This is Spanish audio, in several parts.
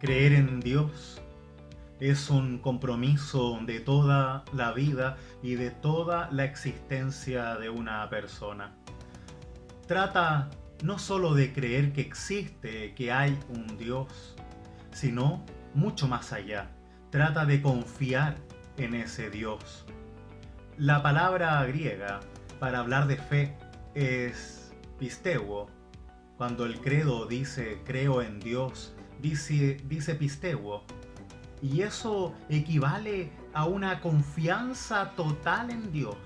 Creer en Dios es un compromiso de toda la vida y de toda la existencia de una persona. Trata no solo de creer que existe, que hay un Dios, sino mucho más allá. Trata de confiar en ese Dios. La palabra griega para hablar de fe es pisteuo. Cuando el credo dice creo en Dios, dice pisteuo. Y eso equivale a una confianza total en Dios.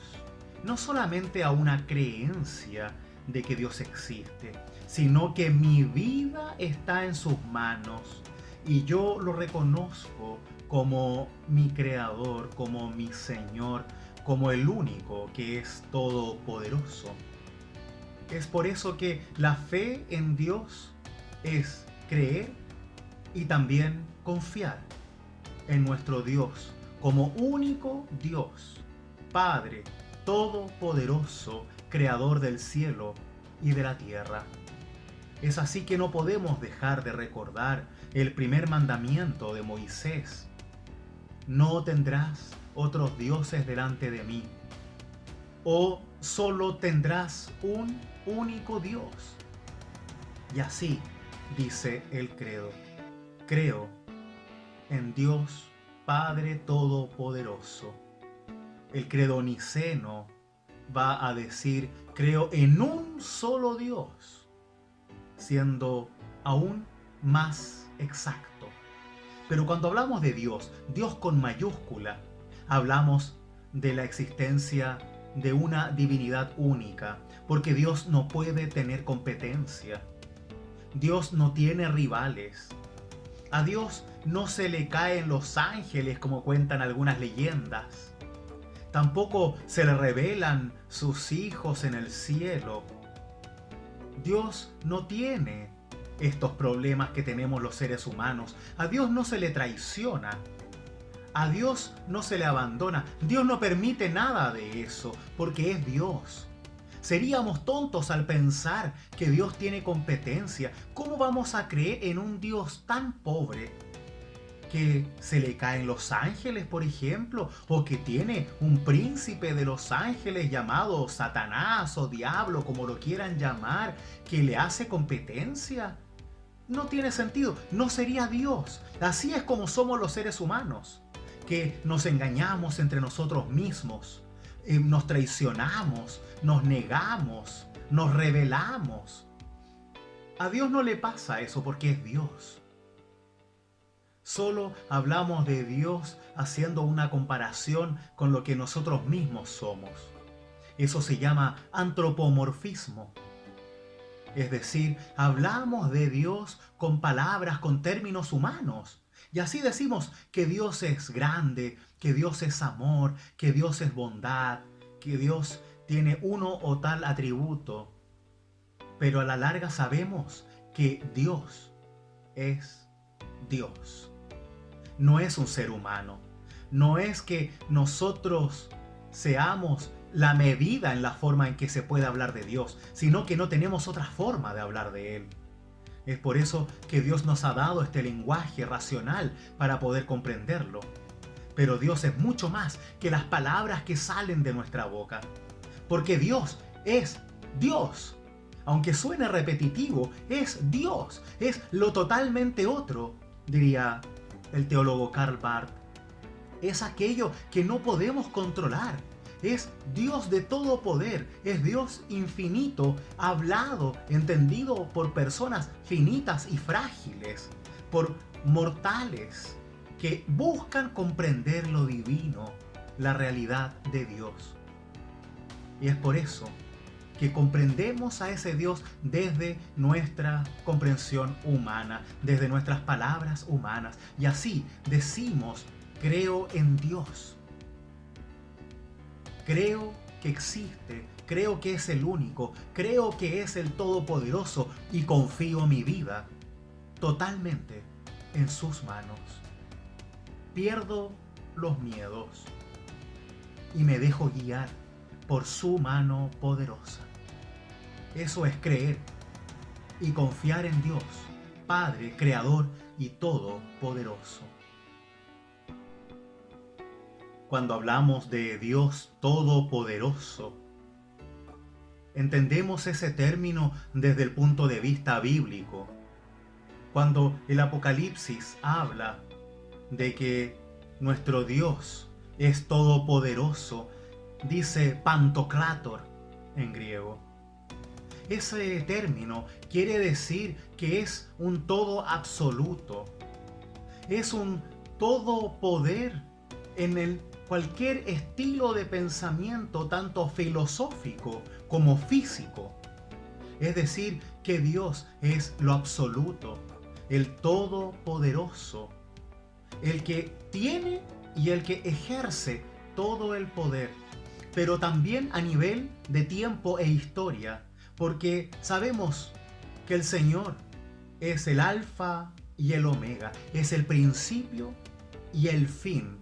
No solamente a una creencia de que Dios existe, sino que mi vida está en sus manos y yo lo reconozco como mi creador, como mi Señor, como el único que es todopoderoso. Es por eso que la fe en Dios es creer y también confiar en nuestro Dios como único Dios, Padre todopoderoso, creador del cielo y de la tierra. Es así que no podemos dejar de recordar el primer mandamiento de Moisés: no tendrás otros dioses delante de mí, o solo tendrás un único Dios. Y así dice el credo: creo en Dios Padre Todopoderoso. El credo niceno va a decir creo en un solo Dios, siendo aún más exacto. Pero cuando hablamos de Dios, Dios con mayúscula, hablamos de la existencia de una divinidad única, porque Dios no puede tener competencia. Dios no tiene rivales. A Dios no se le caen los ángeles como cuentan algunas leyendas. Tampoco se le revelan sus hijos en el cielo. Dios no tiene estos problemas que tenemos los seres humanos. A Dios no se le traiciona. A Dios no se le abandona. Dios no permite nada de eso porque es Dios. Seríamos tontos al pensar que Dios tiene competencia. ¿Cómo vamos a creer en un Dios tan pobre que se le caen los ángeles, por ejemplo, o que tiene un príncipe de los ángeles llamado Satanás o Diablo, como lo quieran llamar, que le hace competencia? No tiene sentido, no sería Dios. Así es como somos los seres humanos, que nos engañamos entre nosotros mismos, nos traicionamos, nos negamos, nos rebelamos. A Dios no le pasa eso porque es Dios. Solo hablamos de Dios haciendo una comparación con lo que nosotros mismos somos. Eso se llama antropomorfismo. Es decir, hablamos de Dios con palabras, con términos humanos. Y así decimos que Dios es grande, que Dios es amor, que Dios es bondad, que Dios tiene uno o tal atributo. Pero a la larga sabemos que Dios es Dios. No es un ser humano. No es que nosotros seamos la medida en la forma en que se puede hablar de Dios, sino que no tenemos otra forma de hablar de Él. Es por eso que Dios nos ha dado este lenguaje racional para poder comprenderlo. Pero Dios es mucho más que las palabras que salen de nuestra boca. Porque Dios es Dios. Aunque suene repetitivo, es Dios. Es lo totalmente otro, diría el teólogo Karl Barth. Es aquello que no podemos controlar. Es Dios de todo poder. Es Dios infinito, hablado, entendido por personas finitas y frágiles, por mortales que buscan comprender lo divino, la realidad de Dios. Y es por eso que comprendemos a ese Dios desde nuestra comprensión humana, desde nuestras palabras humanas. Y así decimos, creo en Dios. Creo que existe, creo que es el único, creo que es el todopoderoso y confío mi vida totalmente en sus manos. Pierdo los miedos y me dejo guiar por su mano poderosa. Eso es creer y confiar en Dios, Padre, Creador y todopoderoso. Cuando hablamos de Dios todopoderoso, entendemos ese término desde el punto de vista bíblico. Cuando el Apocalipsis habla de que nuestro Dios es todopoderoso, dice Pantocrátor en griego. Ese término quiere decir que es un todo absoluto. Es un todo poder en cualquier estilo de pensamiento, tanto filosófico como físico. Es decir, que Dios es lo absoluto, el todopoderoso, el que tiene y el que ejerce todo el poder, pero también a nivel de tiempo e historia, porque sabemos que el Señor es el alfa y el omega, es el principio y el fin.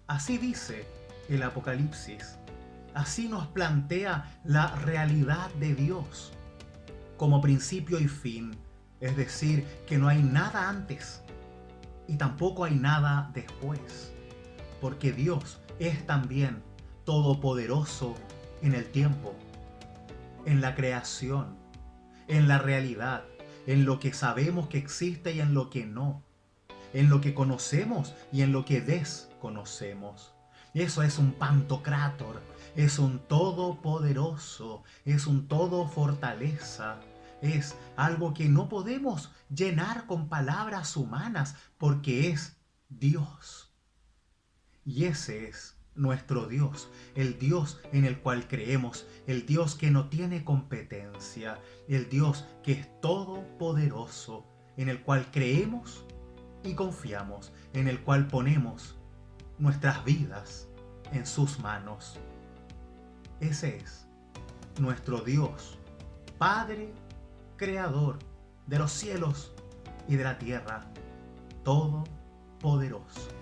Así dice el Apocalipsis, así nos plantea la realidad de Dios como principio y fin, es decir, que no hay nada antes y tampoco hay nada después, porque Dios es también todopoderoso en el tiempo, en la creación, en la realidad, en lo que sabemos que existe y en lo que no, en lo que conocemos y en lo que desconocemos. Eso es un Pantocrátor, es un todopoderoso, es un todo fortaleza, es algo que no podemos llenar con palabras humanas porque es Dios. Y ese es nuestro Dios, el Dios en el cual creemos, el Dios que no tiene competencia, el Dios que es todopoderoso, en el cual creemos y confiamos, en el cual ponemos nuestras vidas en sus manos. Ese es nuestro Dios, Padre, Creador de los cielos y de la tierra, todopoderoso.